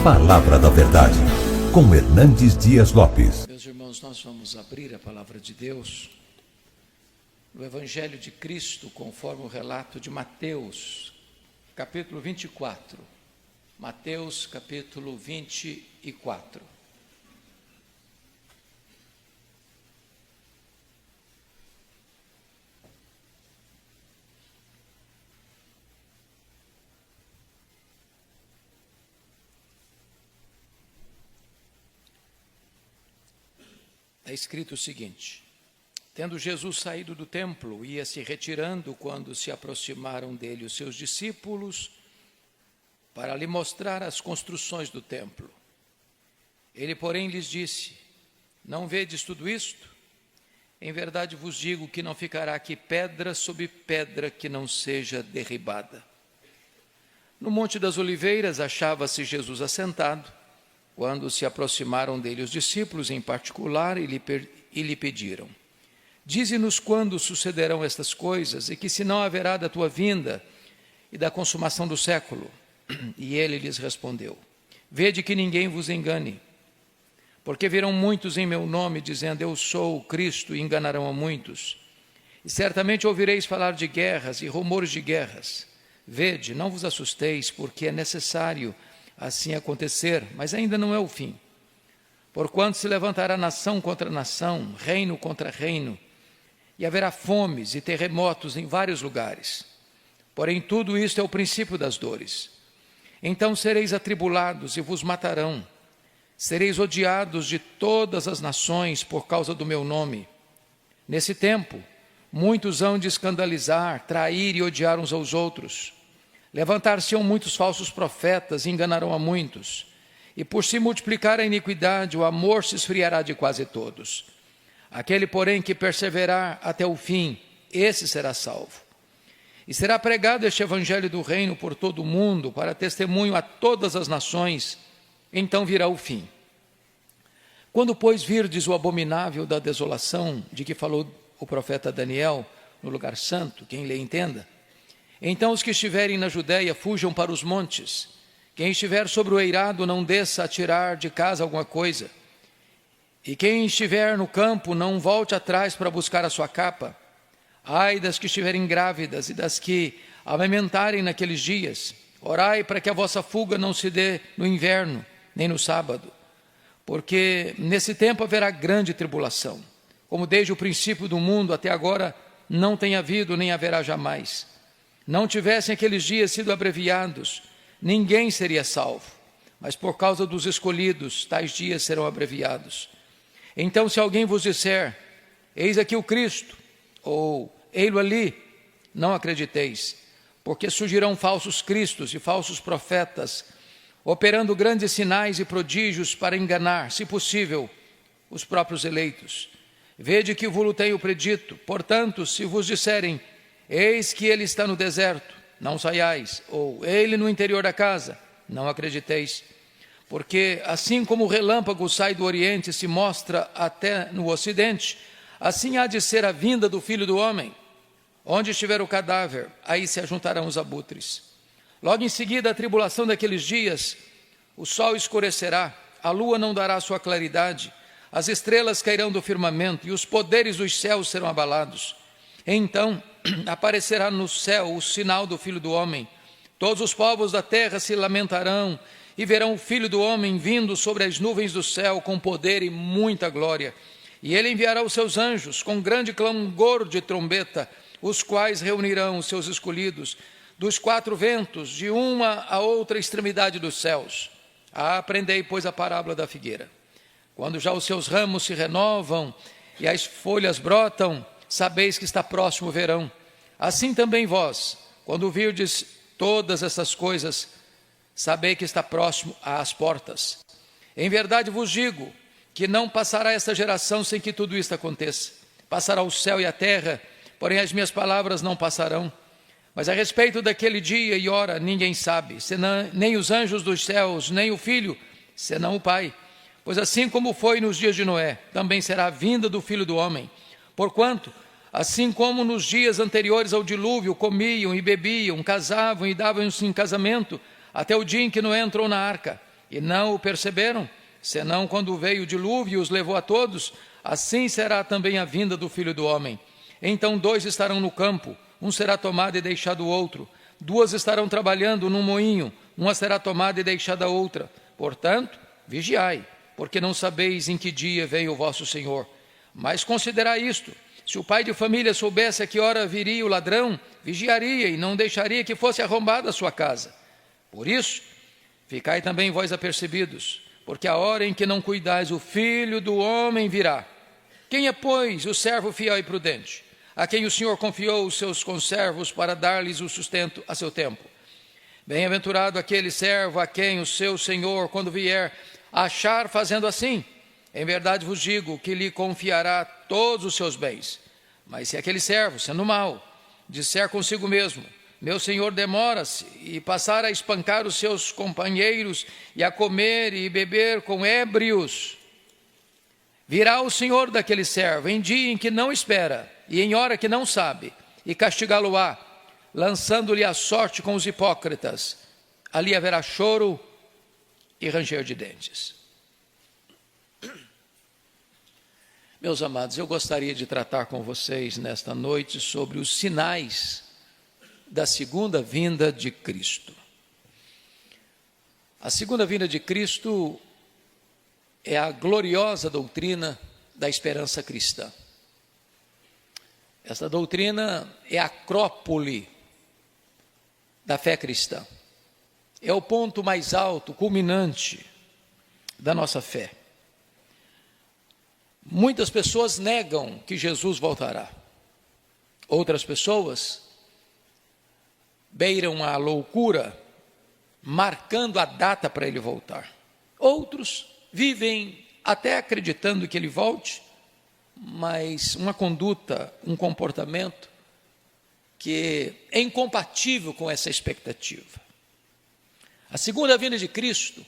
Palavra da Verdade, com Hernandes Dias Lopes. Meus irmãos, nós vamos abrir a Palavra de Deus no Evangelho de Cristo, conforme o relato de Mateus, capítulo 24. Mateus, capítulo 24. Está escrito o seguinte: tendo Jesus saído do templo, ia se retirando quando se aproximaram dele os seus discípulos para lhe mostrar as construções do templo. Ele, porém, lhes disse: não vedes tudo isto? Em verdade vos digo que não ficará aqui pedra sobre pedra que não seja derribada. No Monte das Oliveiras achava-se Jesus assentado, quando se aproximaram dele os discípulos em particular e lhe pediram: dize-nos quando sucederão estas coisas e que sinal haverá da tua vinda e da consumação do século. E ele lhes respondeu: vede que ninguém vos engane, porque virão muitos em meu nome dizendo eu sou o Cristo, e enganarão a muitos. E certamente ouvireis falar de guerras e rumores de guerras. Vede, não vos assusteis, porque é necessário assim acontecer, mas ainda não é o fim. Porquanto se levantará nação contra nação, reino contra reino, e haverá fomes e terremotos em vários lugares. Porém, tudo isto é o princípio das dores. Então sereis atribulados e vos matarão. Sereis odiados de todas as nações por causa do meu nome. Nesse tempo, muitos hão de escandalizar, trair e odiar uns aos outros. Levantar-se-ão muitos falsos profetas e enganarão a muitos. E por se multiplicar a iniquidade, o amor se esfriará de quase todos. Aquele, porém, que perseverar até o fim, esse será salvo. E será pregado este evangelho do reino por todo o mundo, para testemunho a todas as nações, então virá o fim. Quando, pois, virdes o abominável da desolação, de que falou o profeta Daniel, no lugar santo, quem lhe entenda, então os que estiverem na Judéia fujam para os montes. Quem estiver sobre o eirado não desça a tirar de casa alguma coisa. E quem estiver no campo não volte atrás para buscar a sua capa. Ai das que estiverem grávidas e das que amamentarem naqueles dias. Orai para que a vossa fuga não se dê no inverno, nem no sábado. Porque nesse tempo haverá grande tribulação, como desde o princípio do mundo até agora não tem havido nem haverá jamais. Não tivessem aqueles dias sido abreviados, ninguém seria salvo, mas por causa dos escolhidos, tais dias serão abreviados. Então, se alguém vos disser, eis aqui o Cristo, ou ei-lo ali, não acrediteis, porque surgirão falsos cristos e falsos profetas, operando grandes sinais e prodígios para enganar, se possível, os próprios eleitos. Vede que vos tenho predito. Portanto, se vos disserem, eis que ele está no deserto, não saiais, ou ele no interior da casa, não acrediteis. Porque assim como o relâmpago sai do oriente e se mostra até no ocidente, assim há de ser a vinda do Filho do Homem. Onde estiver o cadáver, aí se ajuntarão os abutres. Logo em seguida, a tribulação daqueles dias, o sol escurecerá, a lua não dará sua claridade, as estrelas cairão do firmamento e os poderes dos céus serão abalados. Então aparecerá no céu o sinal do Filho do Homem. Todos os povos da terra se lamentarão e verão o Filho do Homem vindo sobre as nuvens do céu com poder e muita glória. E ele enviará os seus anjos com grande clangor de trombeta, os quais reunirão os seus escolhidos dos quatro ventos, de uma a outra extremidade dos céus. Aprendei, pois, a parábola da figueira. Quando já os seus ramos se renovam e as folhas brotam, sabeis que está próximo o verão. Assim também vós, quando virdes todas essas coisas, sabei que está próximo às portas. Em verdade vos digo que não passará esta geração sem que tudo isto aconteça. Passará o céu e a terra, porém as minhas palavras não passarão. Mas a respeito daquele dia e hora ninguém sabe, senão, nem os anjos dos céus, nem o Filho, senão o Pai. Pois assim como foi nos dias de Noé, também será a vinda do Filho do Homem. Porquanto, assim como nos dias anteriores ao dilúvio, comiam e bebiam, casavam e davam-se em casamento, até o dia em que Noé entrou na arca, e não o perceberam, senão quando veio o dilúvio e os levou a todos, assim será também a vinda do Filho do Homem. Então 2 estarão no campo, um será tomado e deixado o outro. 2 estarão trabalhando num moinho, uma será tomada e deixada a outra. Portanto, vigiai, porque não sabeis em que dia vem o vosso Senhor. Mas considerai isto: se o pai de família soubesse a que hora viria o ladrão, vigiaria e não deixaria que fosse arrombada a sua casa. Por isso, ficai também vós apercebidos, porque a hora em que não cuidais, o Filho do Homem virá. Quem é, pois, o servo fiel e prudente, a quem o Senhor confiou os seus conservos para dar-lhes o sustento a seu tempo? Bem-aventurado aquele servo a quem o seu Senhor, quando vier, achar fazendo assim. Em verdade vos digo que lhe confiará todos os seus bens. Mas se aquele servo, sendo mau, disser consigo mesmo: meu senhor demora-se, e passar a espancar os seus companheiros, e a comer e beber com ébrios, virá o senhor daquele servo em dia em que não espera, e em hora que não sabe, e castigá-lo-á, lançando-lhe a sorte com os hipócritas. Ali haverá choro e ranger de dentes. Meus amados, eu gostaria de tratar com vocês nesta noite sobre os sinais da segunda vinda de Cristo. A segunda vinda de Cristo é a gloriosa doutrina da esperança cristã. Essa doutrina é a acrópole da fé cristã. É o ponto mais alto, culminante da nossa fé. Muitas pessoas negam que Jesus voltará. Outras pessoas beiram a loucura, marcando a data para ele voltar. Outros vivem até acreditando que ele volte, mas uma conduta, um comportamento que é incompatível com essa expectativa. A segunda vinda de Cristo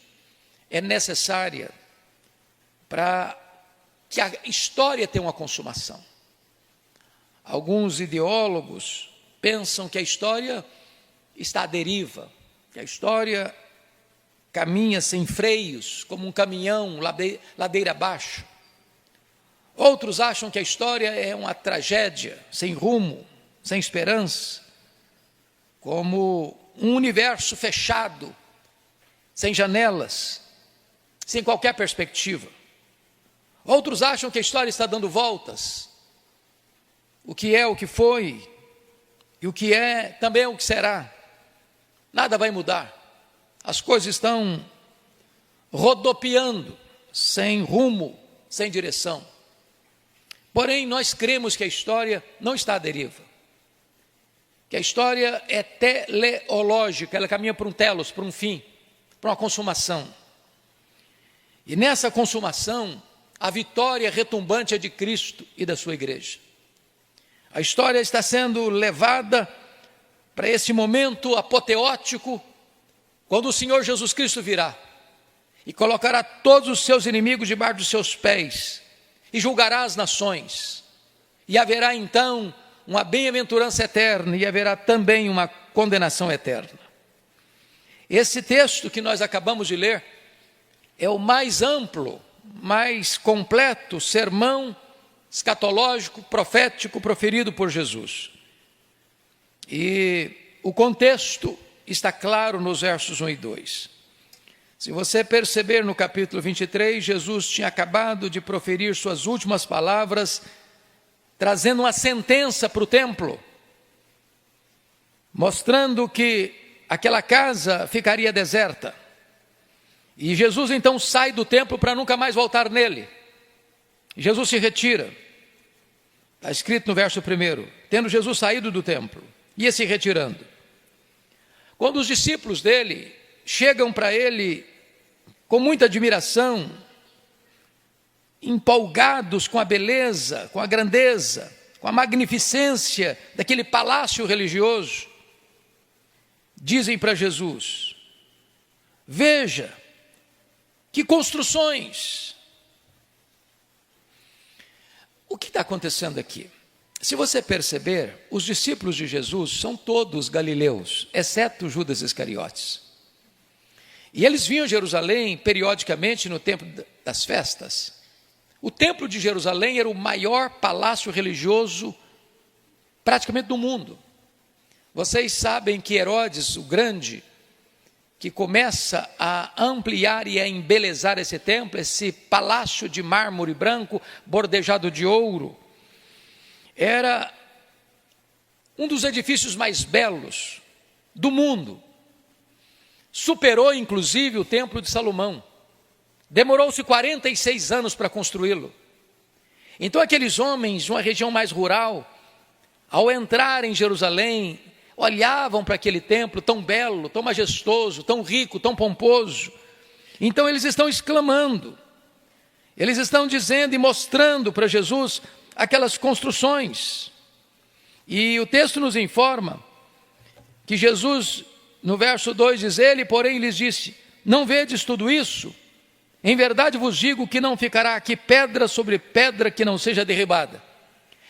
é necessária para que a história tenha uma consumação. Alguns ideólogos pensam que a história está à deriva, que a história caminha sem freios, como um caminhão ladeira abaixo. Outros acham que a história é uma tragédia, sem rumo, sem esperança, como um universo fechado, sem janelas, sem qualquer perspectiva. Outros acham que a história está dando voltas. O que é, o que foi, e o que é, também é o que será. Nada vai mudar. As coisas estão rodopiando, sem rumo, sem direção. Porém, nós cremos que a história não está à deriva. Que a história é teleológica, ela caminha para um telos, para um fim, para uma consumação. E nessa consumação, a vitória retumbante é de Cristo e da sua igreja. A história está sendo levada para esse momento apoteótico, quando o Senhor Jesus Cristo virá e colocará todos os seus inimigos debaixo dos seus pés e julgará as nações. E haverá então uma bem-aventurança eterna e haverá também uma condenação eterna. Esse texto que nós acabamos de ler é o mais amplo, mais completo sermão escatológico, profético, proferido por Jesus. E o contexto está claro nos versos 1 e 2. Se você perceber no capítulo 23, Jesus tinha acabado de proferir suas últimas palavras, trazendo uma sentença para o templo, mostrando que aquela casa ficaria deserta. E Jesus então sai do templo para nunca mais voltar nele. Jesus se retira. Está escrito no verso 1, tendo Jesus saído do templo, ia se retirando. Quando os discípulos dele chegam para ele com muita admiração, empolgados com a beleza, com a grandeza, com a magnificência daquele palácio religioso, dizem para Jesus: veja, que construções! O que está acontecendo aqui? Se você perceber, os discípulos de Jesus são todos galileus, exceto Judas Iscariotes. E eles vinham a Jerusalém periodicamente no tempo das festas. O templo de Jerusalém era o maior palácio religioso praticamente do mundo. Vocês sabem que Herodes, o Grande, que começa a ampliar e a embelezar esse templo, esse palácio de mármore branco, bordejado de ouro, era um dos edifícios mais belos do mundo. Superou, inclusive, o templo de Salomão. Demorou-se 46 anos para construí-lo. Então, aqueles homens de uma região mais rural, ao entrar em Jerusalém, olhavam para aquele templo tão belo, tão majestoso, tão rico, tão pomposo. Então eles estão exclamando, eles estão dizendo e mostrando para Jesus aquelas construções. E o texto nos informa que Jesus, no verso 2, diz: ele, porém, lhes disse: não vedes tudo isso? Em verdade vos digo que não ficará aqui pedra sobre pedra que não seja derribada.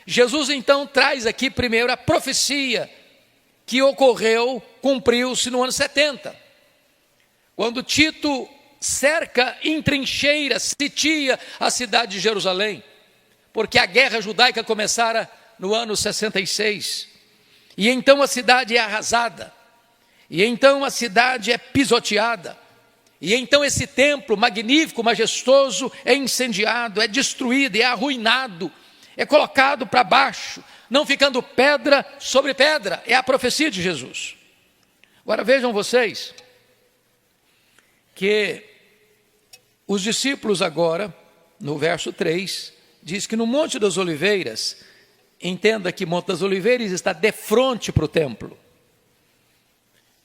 Jesus então traz aqui primeiro a profecia que ocorreu, cumpriu-se no ano 70, quando Tito cerca, entrincheira, sitia a cidade de Jerusalém, porque a guerra judaica começara no ano 66, e então a cidade é arrasada, e então a cidade é pisoteada, e então esse templo magnífico, majestoso, é incendiado, é destruído, é arruinado, é colocado para baixo, não ficando pedra sobre pedra. É a profecia de Jesus. Agora vejam vocês que os discípulos agora, no verso 3, diz que no Monte das Oliveiras, entenda que Monte das Oliveiras está de frente para o templo.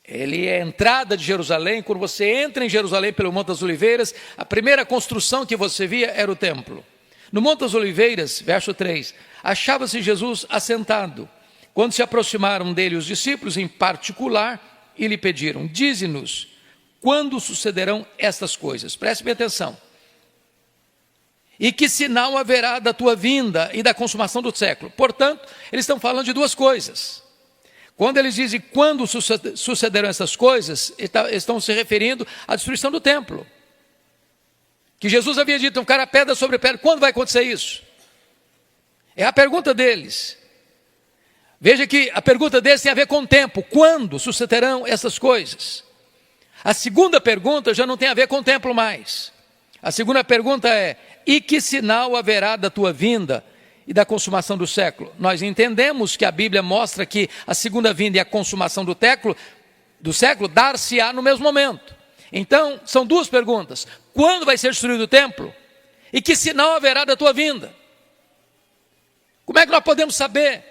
Ele é a entrada de Jerusalém. Quando você entra em Jerusalém pelo Monte das Oliveiras, a primeira construção que você via era o templo. No Monte das Oliveiras, verso 3, achava-se Jesus assentado, quando se aproximaram dele os discípulos em particular e lhe pediram: dize-nos, quando sucederão estas coisas? Preste bem atenção. E que sinal haverá da tua vinda e da consumação do século? Portanto, eles estão falando de duas coisas. Quando eles dizem quando sucederão essas coisas, estão se referindo à destruição do templo. Que Jesus havia dito, um cara pedra sobre pedra. Quando vai acontecer isso? É a pergunta deles. Veja que a pergunta deles tem a ver com o tempo. Quando sucederão essas coisas? A segunda pergunta já não tem a ver com o templo mais. A segunda pergunta é: e que sinal haverá da tua vinda e da consumação do século? Nós entendemos que a Bíblia mostra que a segunda vinda e a consumação do século dar-se-á no mesmo momento. Então, são duas perguntas: quando vai ser destruído o templo? E que sinal haverá da tua vinda? Como é que nós podemos saber?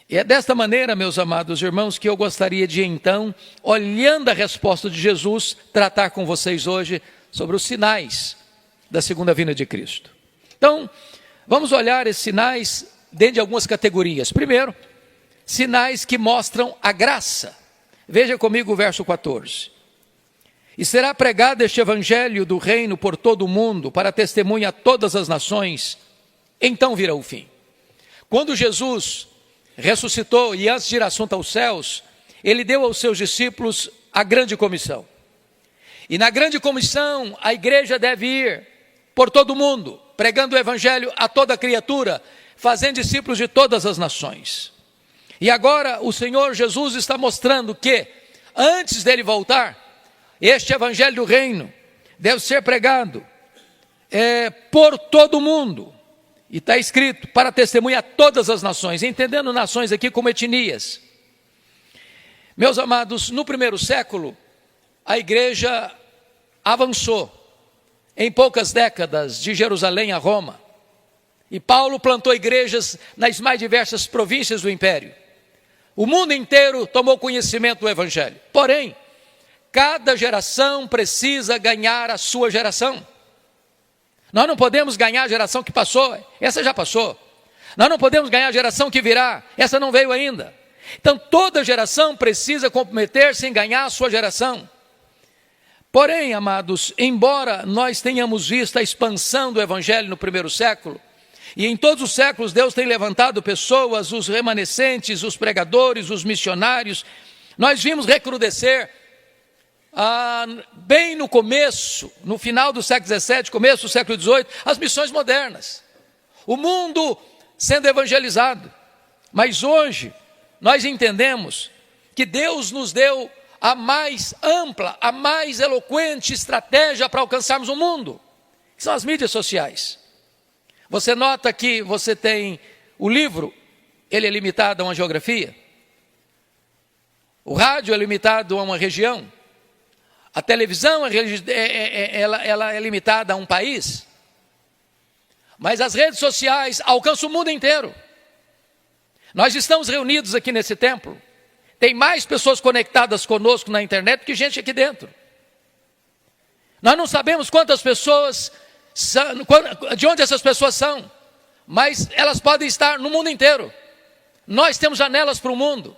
E é desta maneira, meus amados irmãos, que eu gostaria de então, olhando a resposta de Jesus, tratar com vocês hoje sobre os sinais da segunda vinda de Cristo. Então, vamos olhar esses sinais dentro de algumas categorias. Primeiro, sinais que mostram a graça. Veja comigo o verso 14. E será pregado este evangelho do reino por todo o mundo, para testemunha a todas as nações, então virá o fim. Quando Jesus ressuscitou e antes de ir assunto aos céus, ele deu aos seus discípulos a grande comissão. E na grande comissão, a igreja deve ir por todo o mundo, pregando o evangelho a toda criatura, fazendo discípulos de todas as nações. E agora o Senhor Jesus está mostrando que, antes dele voltar, este evangelho do reino deve ser pregado por todo o mundo. E está escrito, para testemunha a todas as nações, entendendo nações aqui como etnias. Meus amados, no primeiro século, a igreja avançou em poucas décadas de Jerusalém a Roma. E Paulo plantou igrejas nas mais diversas províncias do império. O mundo inteiro tomou conhecimento do evangelho. Porém, cada geração precisa ganhar a sua geração. Nós não podemos ganhar a geração que passou, essa já passou. Nós não podemos ganhar a geração que virá, essa não veio ainda. Então toda geração precisa comprometer-se em ganhar a sua geração. Porém, amados, embora nós tenhamos visto a expansão do evangelho no primeiro século, e em todos os séculos Deus tem levantado pessoas, os remanescentes, os pregadores, os missionários, nós vimos recrudescer bem no começo, no final do século XVII, começo do século XVIII, as missões modernas. O mundo sendo evangelizado. Mas hoje, nós entendemos que Deus nos deu a mais ampla, a mais eloquente estratégia para alcançarmos o mundo, que são as mídias sociais. Você nota que você tem o livro, ele é limitado a uma geografia. O rádio é limitado a uma região. A televisão ela é limitada a um país. Mas as redes sociais alcançam o mundo inteiro. Nós estamos reunidos aqui nesse templo. Tem mais pessoas conectadas conosco na internet do que gente aqui dentro. Nós não sabemos quantas pessoas são, de onde essas pessoas são, mas elas podem estar no mundo inteiro. Nós temos janelas para o mundo.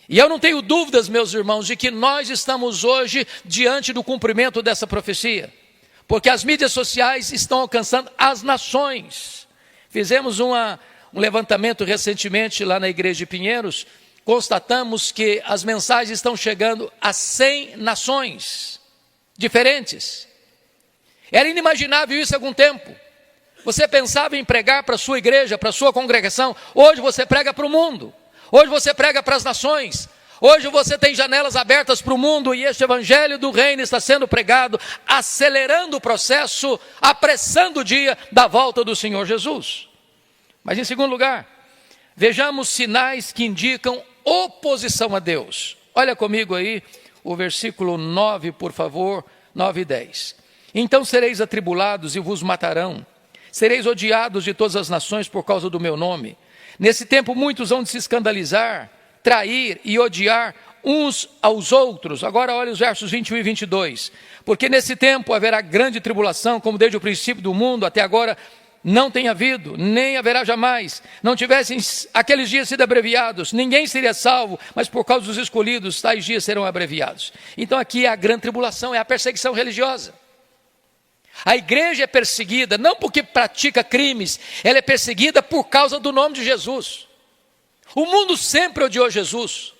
E eu não tenho dúvidas, meus irmãos, de que nós estamos hoje diante do cumprimento dessa profecia. Porque as mídias sociais estão alcançando as nações. Fizemos um levantamento recentemente lá na igreja de Pinheiros. Constatamos que as mensagens estão chegando a 100 nações diferentes. Era inimaginável isso há algum tempo. Você pensava em pregar para a sua igreja, para a sua congregação. Hoje você prega para o mundo. Hoje você prega para as nações. Hoje você tem janelas abertas para o mundo e este evangelho do reino está sendo pregado, acelerando o processo, apressando o dia da volta do Senhor Jesus. Mas em segundo lugar, vejamos sinais que indicam oposição a Deus. Olha comigo aí o versículo 9, por favor, 9 e 10. Então sereis atribulados e vos matarão. Sereis odiados de todas as nações por causa do meu nome. Nesse tempo muitos vão se escandalizar, trair e odiar uns aos outros. Agora olha os versos 21 e 22. Porque nesse tempo haverá grande tribulação, como desde o princípio do mundo até agora não tem havido, nem haverá jamais. Não tivessem aqueles dias sido abreviados, ninguém seria salvo, mas por causa dos escolhidos, tais dias serão abreviados. Então aqui é a grande tribulação, é a perseguição religiosa. A igreja é perseguida, não porque pratica crimes, ela é perseguida por causa do nome de Jesus. O mundo sempre odiou Jesus.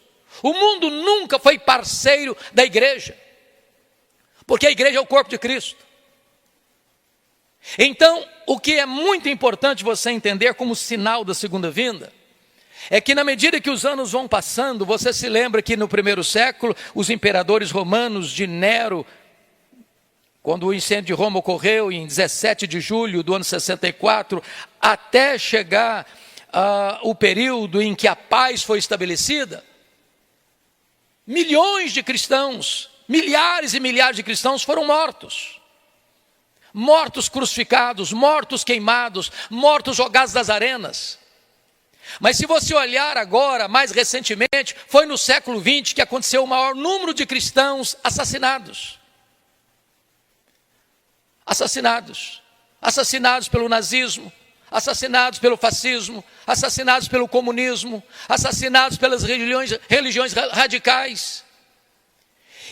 O mundo nunca foi parceiro da igreja, porque a igreja é o corpo de Cristo. Então, o que é muito importante você entender como sinal da segunda vinda, é que na medida que os anos vão passando, você se lembra que no primeiro século, os imperadores romanos de Nero, quando o incêndio de Roma ocorreu em 17 de julho do ano 64, até chegar o período em que a paz foi estabelecida, milhões de cristãos, milhares e milhares de cristãos foram mortos. Mortos crucificados, mortos queimados, mortos jogados das arenas. Mas se você olhar agora, mais recentemente, foi no século XX que aconteceu o maior número de cristãos assassinados. Assassinados pelo nazismo, assassinados pelo fascismo, assassinados pelo comunismo, assassinados pelas religiões radicais.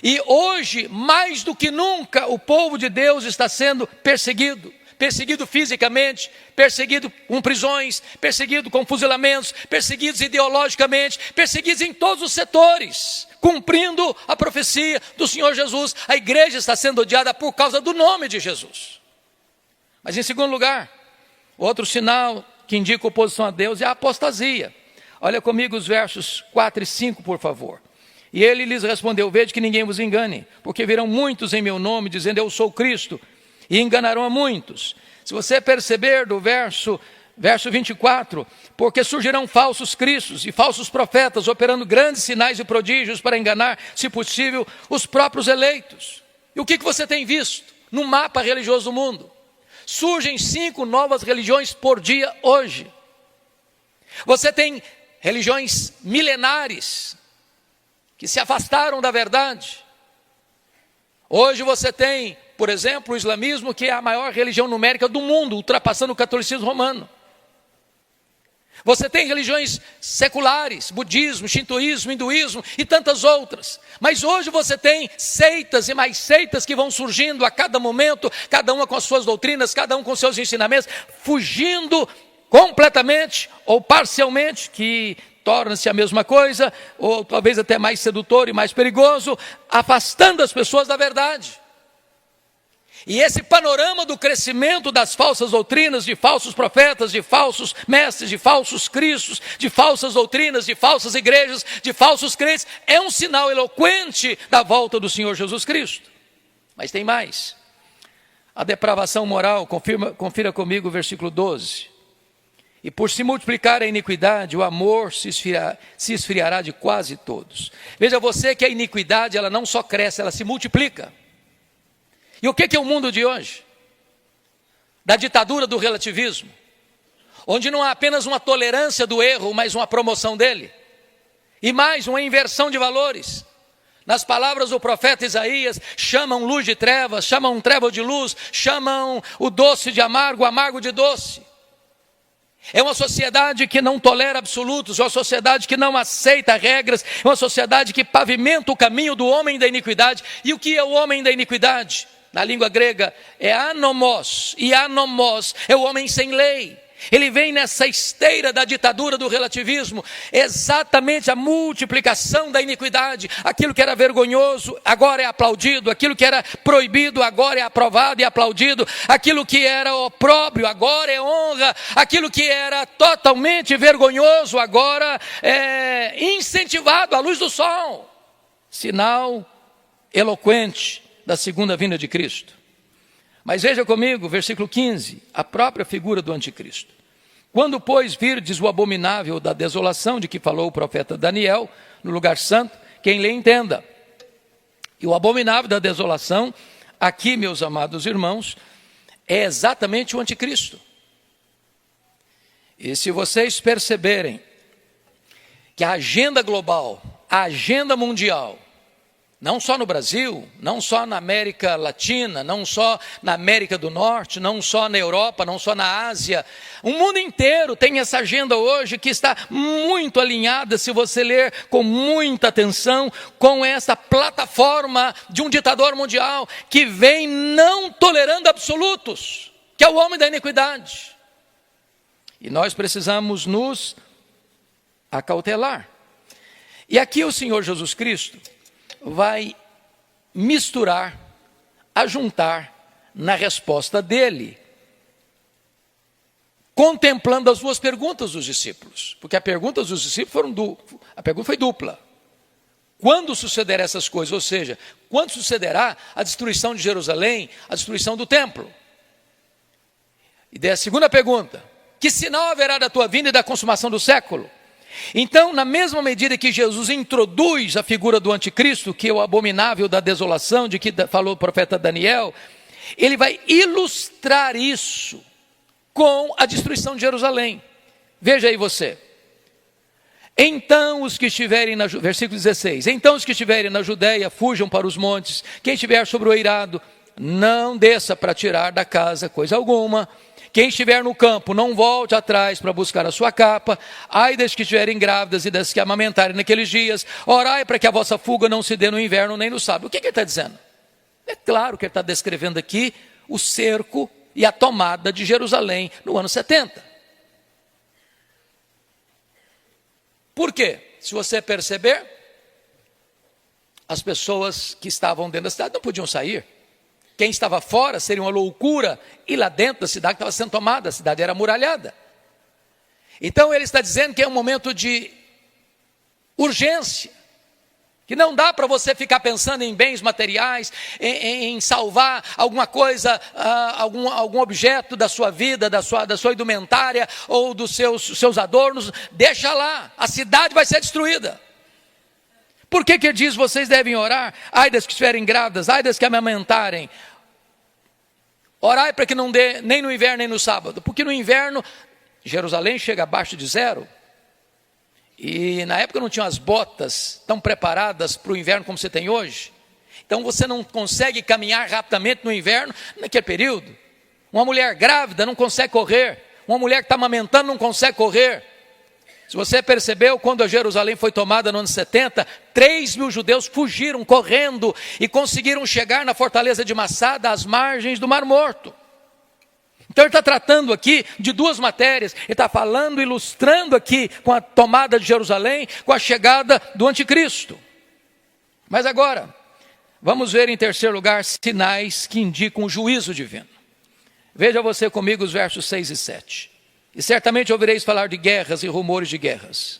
E hoje, mais do que nunca, o povo de Deus está sendo perseguido. Perseguido fisicamente, perseguido com prisões, perseguido com fuzilamentos, perseguidos ideologicamente, perseguidos em todos os setores, cumprindo a profecia do Senhor Jesus. A igreja está sendo odiada por causa do nome de Jesus. Mas em segundo lugar, outro sinal que indica oposição a Deus é a apostasia. Olha comigo os versos 4 e 5, por favor. E ele lhes respondeu: vede que ninguém vos engane, porque virão muitos em meu nome, dizendo eu sou Cristo, e enganarão a muitos. Se você perceber do verso 24, porque surgirão falsos cristos e falsos profetas, operando grandes sinais e prodígios para enganar, se possível, os próprios eleitos. E o que você tem visto no mapa religioso do mundo? Surgem 5 novas religiões por dia hoje. Você tem religiões milenares, que se afastaram da verdade. Hoje você tem, por exemplo, o islamismo, que é a maior religião numérica do mundo, ultrapassando o catolicismo romano. Você tem religiões seculares, budismo, shintoísmo, hinduísmo e tantas outras. Mas hoje você tem seitas e mais seitas que vão surgindo a cada momento, cada uma com as suas doutrinas, cada um com seus ensinamentos, fugindo completamente ou parcialmente, que torna-se a mesma coisa, ou talvez até mais sedutor e mais perigoso, afastando as pessoas da verdade. E esse panorama do crescimento das falsas doutrinas, de falsos profetas, de falsos mestres, de falsos cristos, de falsas doutrinas, de falsas igrejas, de falsos crentes, é um sinal eloquente da volta do Senhor Jesus Cristo. Mas tem mais. A depravação moral, confira comigo o versículo 12. E por se multiplicar a iniquidade, o amor se esfriará de quase todos. Veja você que a iniquidade, ela não só cresce, ela se multiplica. E o que é o mundo de hoje? Da ditadura do relativismo, onde não há apenas uma tolerância do erro, mas uma promoção dele. E mais, uma inversão de valores. Nas palavras do profeta Isaías, chamam luz de trevas, chamam treva de luz, chamam o doce de amargo, o amargo de doce. É uma sociedade que não tolera absolutos, é uma sociedade que não aceita regras, é uma sociedade que pavimenta o caminho do homem da iniquidade. E o que é o homem da iniquidade? Na língua grega é anomos, e anomos é o homem sem lei. Ele vem nessa esteira da ditadura do relativismo, exatamente a multiplicação da iniquidade. Aquilo que era vergonhoso agora é aplaudido, aquilo que era proibido agora é aprovado e aplaudido, aquilo que era opróbrio agora é honra, aquilo que era totalmente vergonhoso agora é incentivado à luz do sol. Sinal eloquente da segunda vinda de Cristo. Mas veja comigo, versículo 15, a própria figura do anticristo. Quando, pois, virdes o abominável da desolação de que falou o profeta Daniel, no lugar santo, quem lê entenda. E o abominável da desolação, aqui, meus amados irmãos, é exatamente o anticristo. E se vocês perceberem que a agenda global, a agenda mundial, não só no Brasil, não só na América Latina, não só na América do Norte, não só na Europa, não só na Ásia. O mundo inteiro tem essa agenda hoje que está muito alinhada, se você ler com muita atenção, com essa plataforma de um ditador mundial que vem não tolerando absolutos, que é o homem da iniquidade. E nós precisamos nos acautelar. E aqui o Senhor Jesus Cristo vai misturar, ajuntar na resposta dele, contemplando as duas perguntas dos discípulos, porque a pergunta dos discípulos a pergunta foi dupla. Quando sucederão essas coisas? Ou seja, quando sucederá a destruição de Jerusalém, a destruição do templo? E daí a segunda pergunta: que sinal haverá da tua vinda e da consumação do século? Então, na mesma medida que Jesus introduz a figura do anticristo, que é o abominável da desolação, de que falou o profeta Daniel, ele vai ilustrar isso com a destruição de Jerusalém. Veja aí você. Então os que estiverem versículo 16, então os que estiverem na Judéia fujam para os montes, quem estiver sobre o eirado, não desça para tirar da casa coisa alguma. Quem estiver no campo, não volte atrás para buscar a sua capa. Ai das que estiverem grávidas e das que amamentarem naqueles dias. Orai para que a vossa fuga não se dê no inverno nem no sábado. O que ele está dizendo? É claro que ele está descrevendo aqui o cerco e a tomada de Jerusalém no ano 70. Por quê? Se você perceber, as pessoas que estavam dentro da cidade não podiam sair. Quem estava fora seria uma loucura, e lá dentro da cidade estava sendo tomada, a cidade era amuralhada. Então ele está dizendo que é um momento de urgência, que não dá para você ficar pensando em bens materiais, em salvar alguma coisa, algum objeto da sua vida, da sua indumentária ou dos seus adornos. Deixa lá, a cidade vai ser destruída. Por que ele diz, vocês devem orar? Ai das que estiverem grávidas, ai das que amamentarem. Orai para que não dê nem no inverno nem no sábado. Porque no inverno, Jerusalém chega abaixo de zero. E na época não tinham as botas tão preparadas para o inverno como você tem hoje. Então você não consegue caminhar rapidamente no inverno naquele período. Uma mulher grávida não consegue correr. Uma mulher que está amamentando não consegue correr. Se você percebeu, quando a Jerusalém foi tomada no ano 70, 3.000 judeus fugiram correndo e conseguiram chegar na fortaleza de Massada, às margens do Mar Morto. Então ele está tratando aqui de duas matérias. Ele está falando, ilustrando aqui com a tomada de Jerusalém, com a chegada do anticristo. Mas agora, vamos ver em terceiro lugar sinais que indicam o juízo divino. Veja você comigo os versos 6 e 7. E certamente ouvireis falar de guerras e rumores de guerras.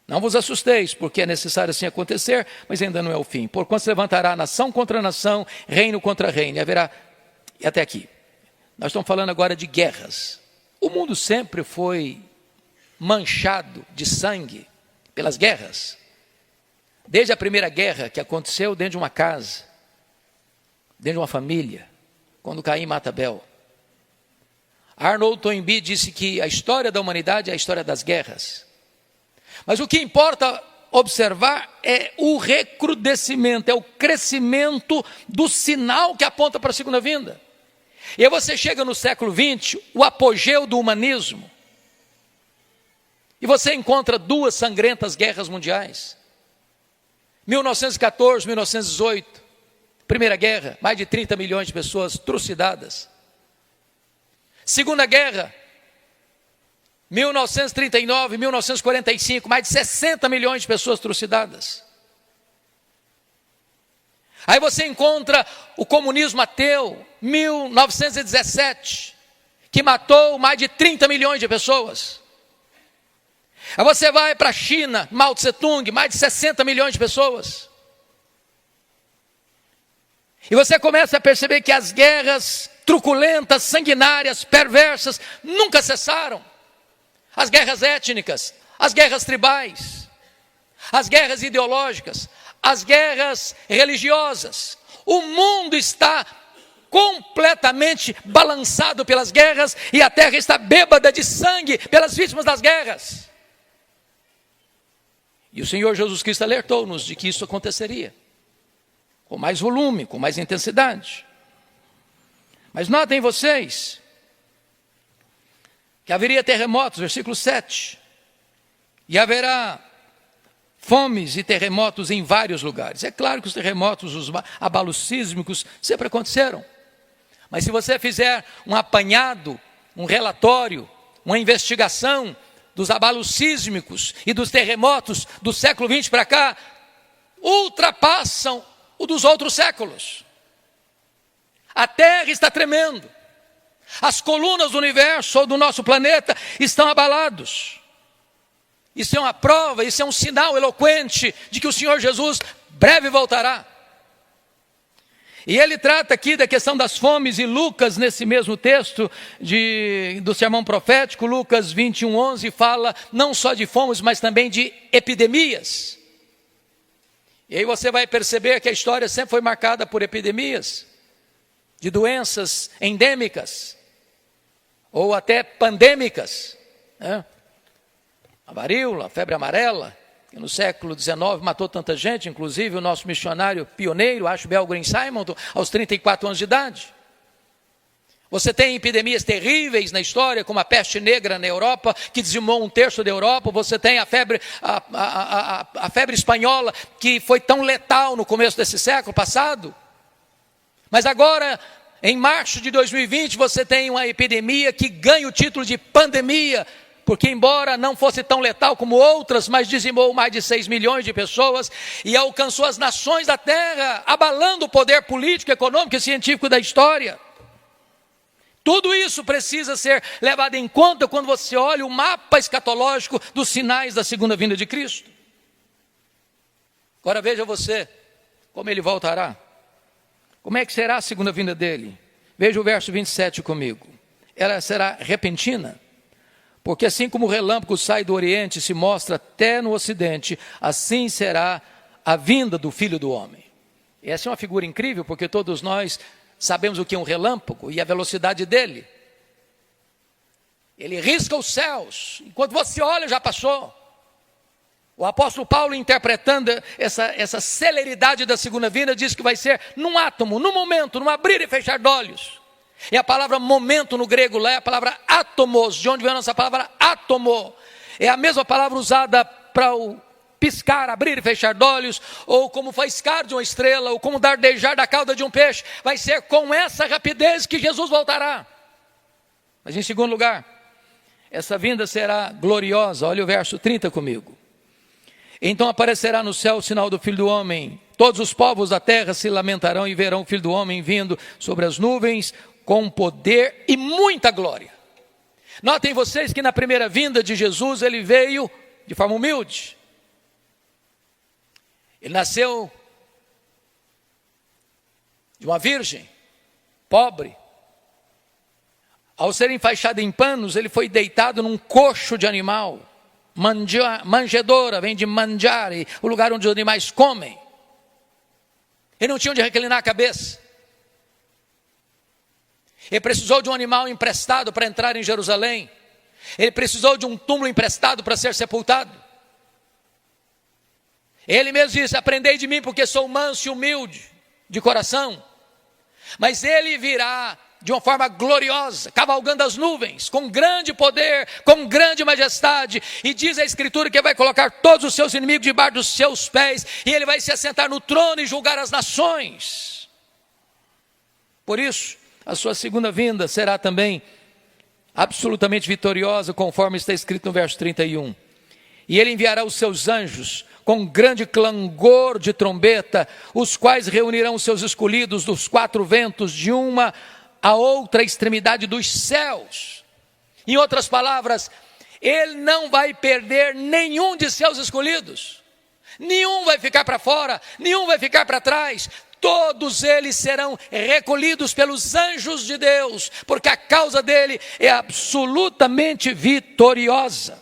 Não vos assusteis, porque é necessário assim acontecer, mas ainda não é o fim. Porquanto se levantará nação contra nação, reino contra reino, e haverá, e até aqui. Nós estamos falando agora de guerras. O mundo sempre foi manchado de sangue pelas guerras. Desde a primeira guerra que aconteceu dentro de uma casa, dentro de uma família, quando Caim mata Abel. Arnold Toynbee disse que a história da humanidade é a história das guerras. Mas o que importa observar é o recrudescimento, é o crescimento do sinal que aponta para a segunda vinda. E aí você chega no século XX, o apogeu do humanismo, e você encontra duas sangrentas guerras mundiais. 1914, 1918, Primeira Guerra, mais de 30 milhões de pessoas trucidadas. Segunda Guerra, 1939, 1945, mais de 60 milhões de pessoas trucidadas. Aí você encontra o comunismo ateu, 1917, que matou mais de 30 milhões de pessoas. Aí você vai para a China, Mao Tse Tung, mais de 60 milhões de pessoas. E você começa a perceber que as guerras truculentas, sanguinárias, perversas, nunca cessaram. As guerras étnicas, as guerras tribais, as guerras ideológicas, as guerras religiosas. O mundo está completamente balançado pelas guerras e a terra está bêbada de sangue pelas vítimas das guerras. E o Senhor Jesus Cristo alertou-nos de que isso aconteceria, com mais volume, com mais intensidade. Mas notem vocês que haveria terremotos, versículo 7, e haverá fomes e terremotos em vários lugares. É claro que os terremotos, os abalos sísmicos sempre aconteceram. Mas se você fizer um apanhado, um relatório, uma investigação dos abalos sísmicos e dos terremotos do século XX para cá, ultrapassam o dos outros séculos. A Terra está tremendo. As colunas do universo ou do nosso planeta estão abalados. Isso é uma prova, isso é um sinal eloquente de que o Senhor Jesus breve voltará. E ele trata aqui da questão das fomes, e Lucas, nesse mesmo texto do sermão profético, Lucas 21:11, fala não só de fomes, mas também de epidemias. E aí você vai perceber que a história sempre foi marcada por epidemias, de doenças endêmicas, ou até pandêmicas, né? A varíola, a febre amarela, que no século XIX matou tanta gente, inclusive o nosso missionário pioneiro, Ashbel Green Simonton, aos 34 anos de idade. Você tem epidemias terríveis na história, como a peste negra na Europa, que dizimou 1/3 da Europa. Você tem a febre espanhola, que foi tão letal no começo desse século passado. Mas agora, em março de 2020, você tem uma epidemia que ganha o título de pandemia, porque embora não fosse tão letal como outras, mas dizimou mais de 6 milhões de pessoas e alcançou as nações da terra, abalando o poder político, econômico e científico da história. Tudo isso precisa ser levado em conta quando você olha o mapa escatológico dos sinais da segunda vinda de Cristo. Agora veja você, como ele voltará. Como é que será a segunda vinda dele? Veja o verso 27 comigo. Ela será repentina, porque assim como o relâmpago sai do Oriente e se mostra até no Ocidente, assim será a vinda do Filho do Homem. Essa é uma figura incrível, porque todos nós sabemos o que é um relâmpago e a velocidade dele. Ele risca os céus, enquanto você olha já passou. O apóstolo Paulo, interpretando essa celeridade da segunda vinda, diz que vai ser num átomo, num momento, num abrir e fechar de olhos. E a palavra momento no grego lá é a palavra átomos, de onde vem a nossa palavra átomo. É a mesma palavra usada para o piscar, abrir e fechar de olhos, ou como faiscar de uma estrela, ou como dardejar da cauda de um peixe. Vai ser com essa rapidez que Jesus voltará. Mas em segundo lugar, essa vinda será gloriosa. Olha o verso 30 comigo. Então aparecerá no céu o sinal do Filho do Homem. Todos os povos da terra se lamentarão e verão o Filho do Homem vindo sobre as nuvens com poder e muita glória. Notem vocês que na primeira vinda de Jesus, ele veio de forma humilde. Ele nasceu de uma virgem, pobre. Ao ser enfaixado em panos, ele foi deitado num coxo de animal. Manjedoura, vem de mangiare, o lugar onde os animais comem. Ele não tinha onde reclinar a cabeça. Ele precisou de um animal emprestado para entrar em Jerusalém. Ele precisou de um túmulo emprestado para ser sepultado. Ele mesmo disse: aprendei de mim porque sou manso e humilde de coração. Mas ele virá de uma forma gloriosa, cavalgando as nuvens, com grande poder, com grande majestade. E diz a Escritura que vai colocar todos os seus inimigos debaixo dos seus pés. E ele vai se assentar no trono e julgar as nações. Por isso, a sua segunda vinda será também absolutamente vitoriosa, conforme está escrito no verso 31. E ele enviará os seus anjos com grande clangor de trombeta, os quais reunirão os seus escolhidos dos quatro ventos, de uma a outra extremidade dos céus. Em outras palavras, ele não vai perder nenhum de seus escolhidos. Nenhum vai ficar para fora, nenhum vai ficar para trás. Todos eles serão recolhidos pelos anjos de Deus, porque a causa dele é absolutamente vitoriosa.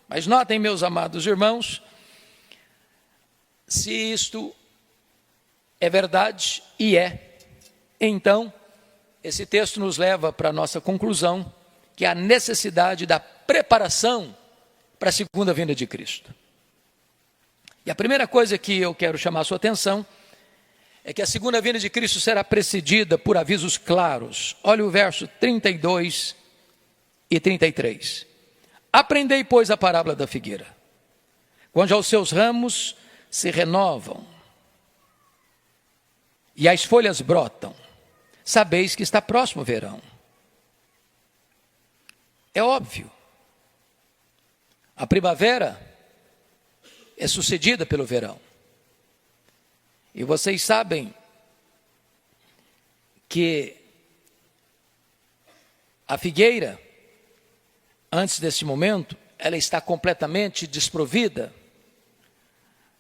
Mas notem, meus amados irmãos, se isto é verdade, e então esse texto nos leva para a nossa conclusão, que é a necessidade da preparação para a segunda vinda de Cristo. E a primeira coisa que eu quero chamar a sua atenção é que a segunda vinda de Cristo será precedida por avisos claros. Olha o verso 32 e 33. Aprendei, pois, a parábola da figueira. Quando já os seus ramos se renovam e as folhas brotam, sabeis que está próximo o verão. É óbvio. A primavera é sucedida pelo verão. E vocês sabem que a figueira, antes desse momento, ela está completamente desprovida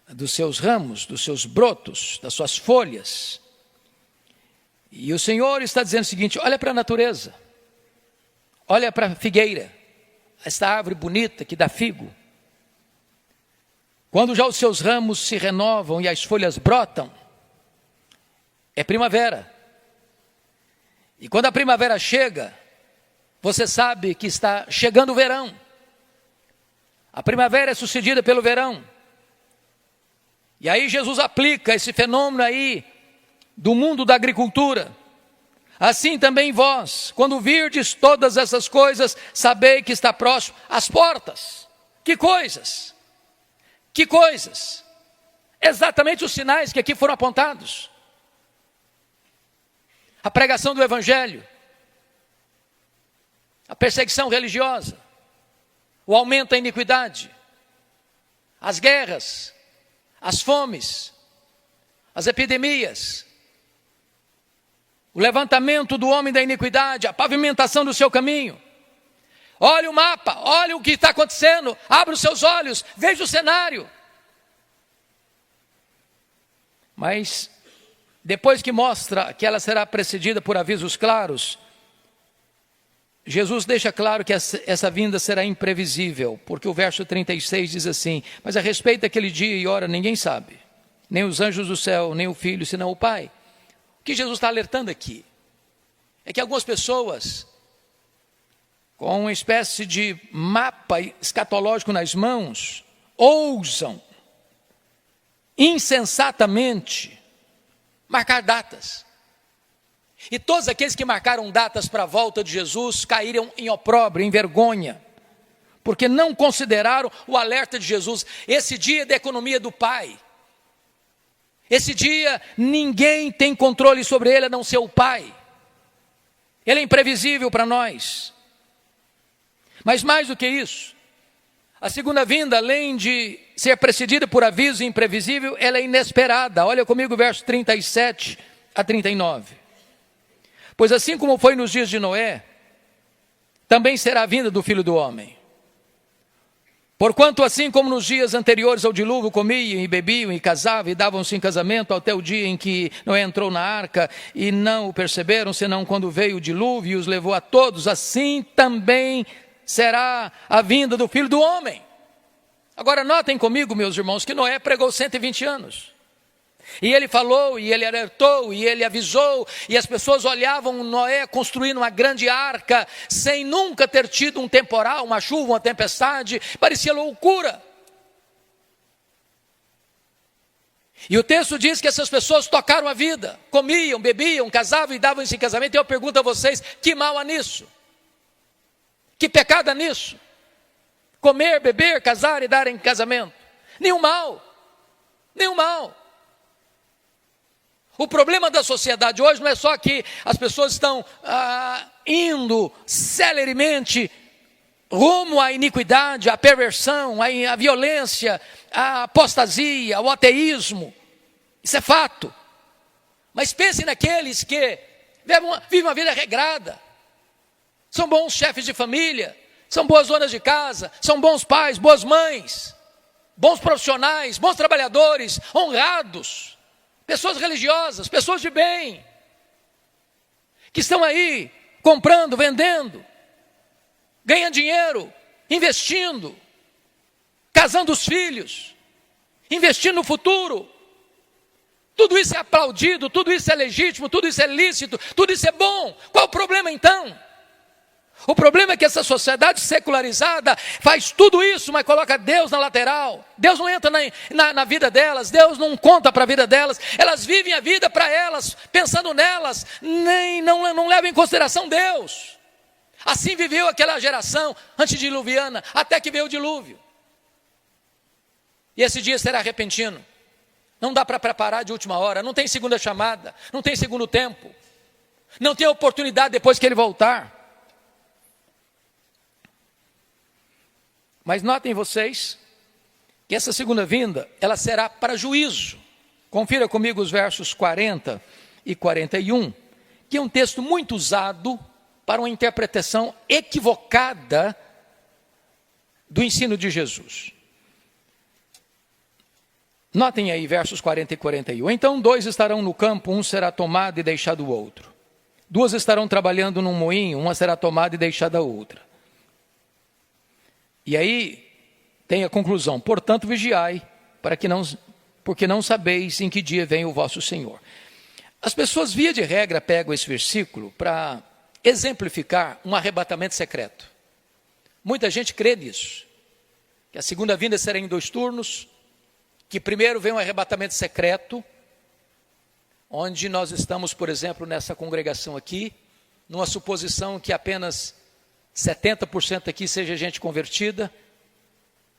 dos seus ramos, dos seus brotos, das suas folhas. E o Senhor está dizendo o seguinte: olha para a natureza, olha para a figueira, esta árvore bonita que dá figo. Quando já os seus ramos se renovam e as folhas brotam, é primavera. E quando a primavera chega, você sabe que está chegando o verão. A primavera é sucedida pelo verão. E aí Jesus aplica esse fenômeno aí do mundo da agricultura. Assim também vós, quando virdes todas essas coisas, sabei que está próximo às portas. Que coisas? Que coisas? Exatamente os sinais que aqui foram apontados. A pregação do Evangelho, a perseguição religiosa, o aumento da iniquidade, as guerras, as fomes, as epidemias, o levantamento do homem da iniquidade, a pavimentação do seu caminho. Olha o mapa, olha o que está acontecendo, abra os seus olhos, veja o cenário. Mas, depois que mostra que ela será precedida por avisos claros, Jesus deixa claro que essa vinda será imprevisível, porque o verso 36 diz assim: mas a respeito daquele dia e hora ninguém sabe, nem os anjos do céu, nem o Filho, senão o Pai. O que Jesus está alertando aqui é que algumas pessoas, com uma espécie de mapa escatológico nas mãos, ousam insensatamente marcar datas. E todos aqueles que marcaram datas para a volta de Jesus caíram em opróbrio, em vergonha, porque não consideraram o alerta de Jesus. Esse dia é da economia do Pai. Esse dia ninguém tem controle sobre ele a não ser o Pai. Ele é imprevisível para nós. Mas mais do que isso, a segunda vinda, além de ser precedida por aviso imprevisível, ela é inesperada. Olha comigo o verso 37 a 39. Pois assim como foi nos dias de Noé, também será a vinda do Filho do Homem. Porquanto assim como nos dias anteriores ao dilúvio comiam e bebiam e casavam e davam-se em casamento até o dia em que Noé entrou na arca e não o perceberam, senão quando veio o dilúvio e os levou a todos, assim também será a vinda do Filho do Homem. Agora notem comigo, meus irmãos, que Noé pregou 120 anos. E ele falou, e ele alertou, e ele avisou, e as pessoas olhavam Noé construindo uma grande arca, sem nunca ter tido um temporal, uma chuva, uma tempestade, parecia loucura. E o texto diz que essas pessoas tocaram a vida, comiam, bebiam, casavam e davam-se em casamento, e eu pergunto a vocês, que mal há nisso? Que pecado há nisso? Comer, beber, casar e dar em casamento? Nenhum mal, nenhum mal. O problema da sociedade hoje não é só que as pessoas estão indo celeremente rumo à iniquidade, à perversão, à violência, à apostasia, ao ateísmo. Isso é fato. Mas pense naqueles que vivem uma vida regrada. São bons chefes de família, são boas donas de casa, são bons pais, boas mães, bons profissionais, bons trabalhadores, honrados. Pessoas religiosas, pessoas de bem, que estão aí comprando, vendendo, ganhando dinheiro, investindo, casando os filhos, investindo no futuro. Tudo isso é aplaudido, tudo isso é legítimo, tudo isso é lícito, tudo isso é bom. Qual o problema então? O problema é que essa sociedade secularizada faz tudo isso, mas coloca Deus na lateral. Deus não entra na vida delas, Deus não conta para a vida delas. Elas vivem a vida para elas, pensando nelas, não levam em consideração Deus. Assim viveu aquela geração antediluviana, até que veio o dilúvio. E esse dia será repentino. Não dá para preparar de última hora, não tem segunda chamada, não tem segundo tempo. Não tem oportunidade depois que ele voltar. Mas notem vocês que essa segunda vinda, ela será para juízo. Confira comigo os versos 40 e 41, que é um texto muito usado para uma interpretação equivocada do ensino de Jesus. Notem aí versos 40 e 41. Então 2 estarão no campo, um será tomado e deixado o outro. 2 estarão trabalhando num moinho, uma será tomada e deixada a outra. E aí tem a conclusão, portanto vigiai, porque não sabeis em que dia vem o vosso Senhor. As pessoas, via de regra, pegam esse versículo para exemplificar um arrebatamento secreto. Muita gente crê nisso, que a segunda vinda será em 2 turnos, que primeiro vem um arrebatamento secreto, onde nós estamos, por exemplo, nessa congregação aqui, numa suposição que apenas 70% aqui seja gente convertida,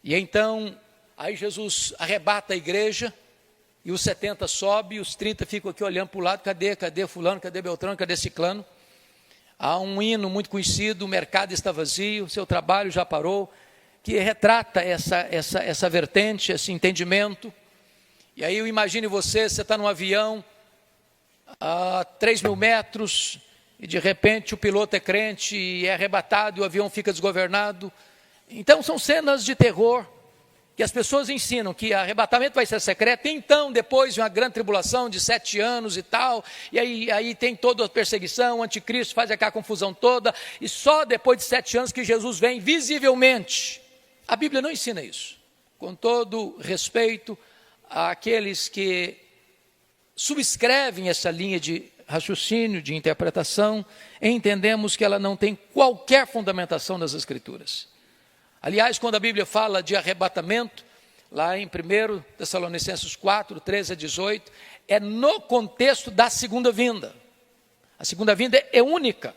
e então, aí Jesus arrebata a igreja, e os 70 sobem, e os 30 ficam aqui olhando para o lado, cadê fulano, cadê Beltrano, cadê ciclano? Há um hino muito conhecido, o mercado está vazio, seu trabalho já parou, que retrata essa vertente, esse entendimento. E aí eu imagine você está num avião, a 3.000 metros, e de repente o piloto é crente e é arrebatado e o avião fica desgovernado. Então são cenas de terror que as pessoas ensinam que arrebatamento vai ser secreto, então depois de uma grande tribulação de 7 anos e tal, e aí tem toda a perseguição, o anticristo faz aquela confusão toda, e só depois de 7 anos que Jesus vem visivelmente. A Bíblia não ensina isso. Com todo respeito àqueles que subscrevem essa linha de raciocínio, de interpretação, entendemos que ela não tem qualquer fundamentação nas Escrituras. Aliás, quando a Bíblia fala de arrebatamento, lá em 1 Tessalonicenses 4, 13 a 18, é no contexto da segunda vinda. A segunda vinda é única,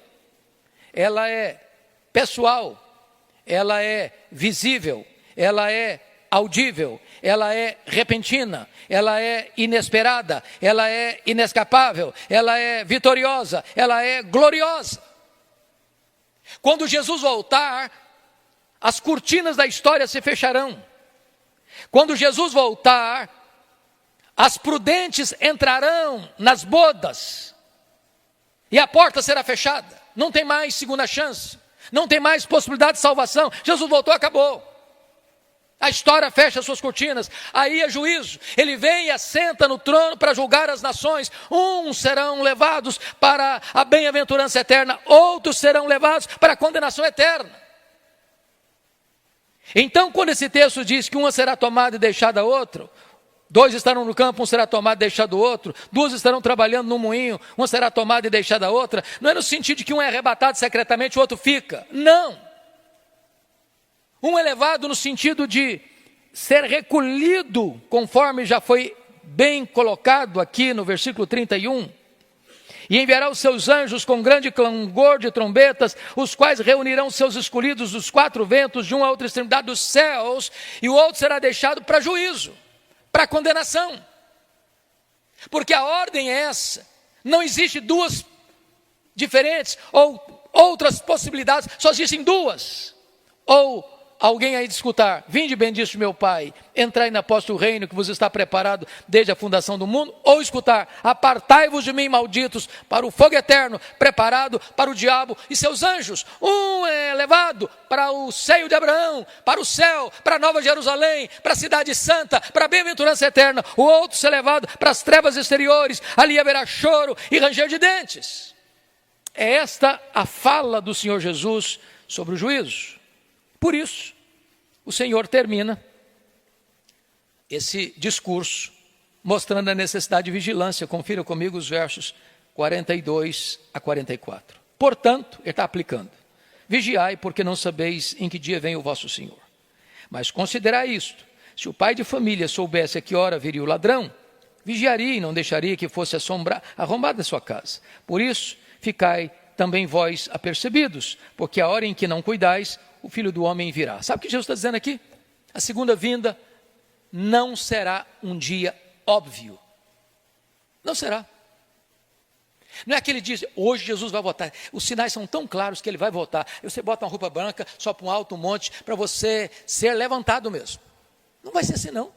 ela é pessoal, ela é visível, ela é audível, ela é repentina, ela é inesperada, ela é inescapável, ela é vitoriosa, ela é gloriosa. Quando Jesus voltar, as cortinas da história se fecharão. Quando Jesus voltar, as prudentes entrarão nas bodas e a porta será fechada. Não tem mais segunda chance, não tem mais possibilidade de salvação. Jesus voltou, acabou. A história fecha as suas cortinas, aí é juízo. Ele vem e assenta no trono para julgar as nações. Uns serão levados para a bem-aventurança eterna, outros serão levados para a condenação eterna. Então, quando esse texto diz que uma será tomada e deixada a outra, 2 estarão no campo, um será tomado e deixado o outro, 2 estarão trabalhando no moinho, uma será tomada e deixada a outra, não é no sentido de que um é arrebatado secretamente e o outro fica. Não. Um é levado no sentido de ser recolhido, conforme já foi bem colocado aqui no versículo 31. E enviará os seus anjos com grande clangor de trombetas, os quais reunirão seus escolhidos dos 4 ventos, de uma a outra extremidade dos céus, e o outro será deixado para juízo, para condenação. Porque a ordem é essa. Não existe 2 diferentes ou outras possibilidades, só existem 2. Ou alguém aí de escutar: vinde bendito meu Pai, entrai na posse do reino que vos está preparado desde a fundação do mundo. Ou escutar: apartai-vos de mim, malditos, para o fogo eterno, preparado para o diabo e seus anjos. Um é levado para o seio de Abraão, para o céu, para a Nova Jerusalém, para a cidade santa, para a bem-aventurança eterna. O outro será levado para as trevas exteriores, ali haverá choro e ranger de dentes. É esta a fala do Senhor Jesus sobre o juízo. Por isso, o Senhor termina esse discurso mostrando a necessidade de vigilância. Confira comigo os versos 42 a 44. Portanto, ele está aplicando: vigiai, porque não sabeis em que dia vem o vosso Senhor. Mas considerai isto: se o pai de família soubesse a que hora viria o ladrão, vigiaria e não deixaria que fosse arrombada a sua casa. Por isso, ficai também vós apercebidos, porque a hora em que não cuidais, o Filho do Homem virá. Sabe o que Jesus está dizendo aqui? A segunda vinda não será um dia óbvio. Não será. Não é que ele diz: hoje Jesus vai voltar. Os sinais são tão claros que ele vai voltar. Você bota uma roupa branca, sobe para um alto monte, para você ser levantado mesmo. Não vai ser assim não.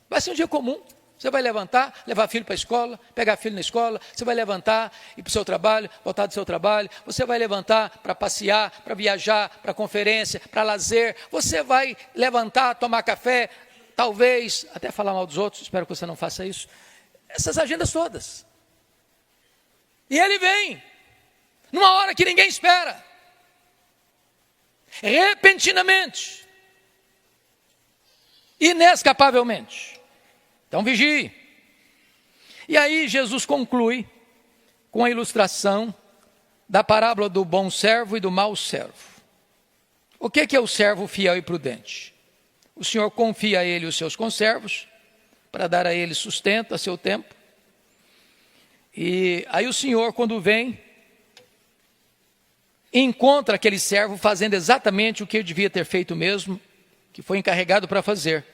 Vai ser um dia comum. Você vai levantar, levar filho para a escola, pegar filho na escola, você vai levantar, ir para o seu trabalho, voltar do seu trabalho, você vai levantar para passear, para viajar, para conferência, para lazer, você vai levantar, tomar café, talvez até falar mal dos outros, espero que você não faça isso. Essas agendas todas. E ele vem, numa hora que ninguém espera, repentinamente, inescapavelmente. Então vigie. E aí Jesus conclui com a ilustração da parábola do bom servo e do mau servo. O que é o servo fiel e prudente? O Senhor confia a ele os seus conservos, para dar a ele sustento a seu tempo. E aí o Senhor, quando vem, encontra aquele servo fazendo exatamente o que ele devia ter feito mesmo, que foi encarregado para fazer.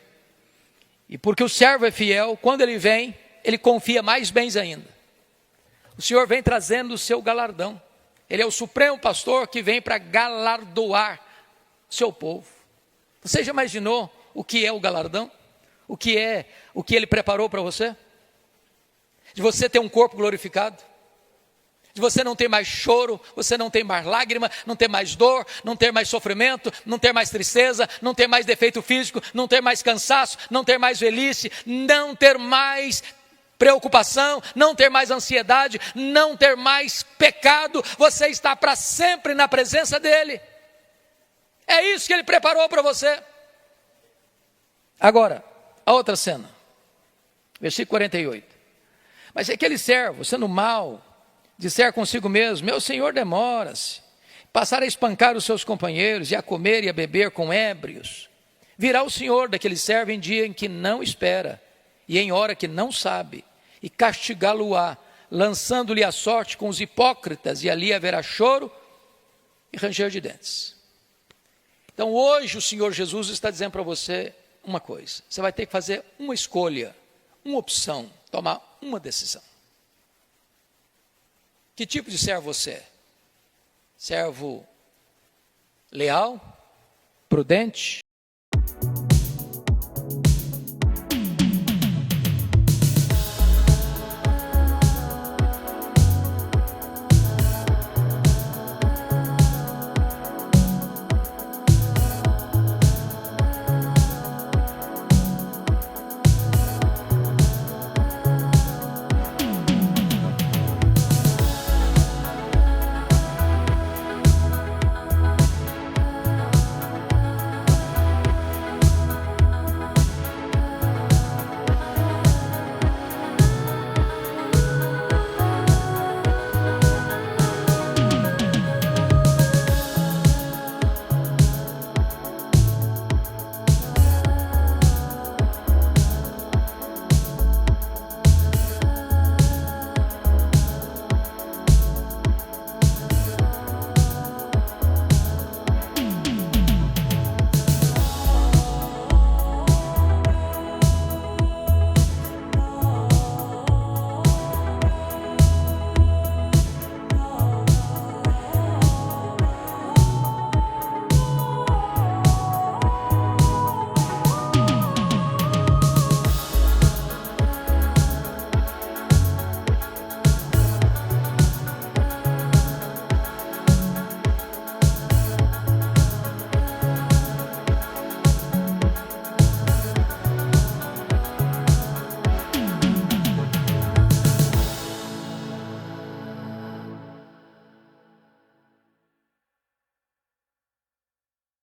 E porque o servo é fiel, quando ele vem, ele confia mais bens ainda. O Senhor vem trazendo o seu galardão. Ele é o supremo pastor que vem para galardoar seu povo. Você já imaginou o que é o galardão? O que ele preparou para você? De você ter um corpo glorificado, de você não ter mais choro, você não ter mais lágrima, não ter mais dor, não ter mais sofrimento, não ter mais tristeza, não ter mais defeito físico, não ter mais cansaço, não ter mais velhice, não ter mais preocupação, não ter mais ansiedade, não ter mais pecado. Você está para sempre na presença dele. É isso que ele preparou para você. Agora, a outra cena, versículo 48. Mas se aquele servo, sendo mau, disser consigo mesmo: meu senhor demora-se, passar a espancar os seus companheiros e a comer e a beber com ébrios, virá o senhor daquele servo em dia em que não espera e em hora que não sabe, e castigá-lo-á, lançando-lhe a sorte com os hipócritas, e ali haverá choro e ranger de dentes. Então hoje o Senhor Jesus está dizendo para você uma coisa: você vai ter que fazer uma escolha, uma opção, tomar uma decisão. Que tipo de servo você é? Servo leal, prudente,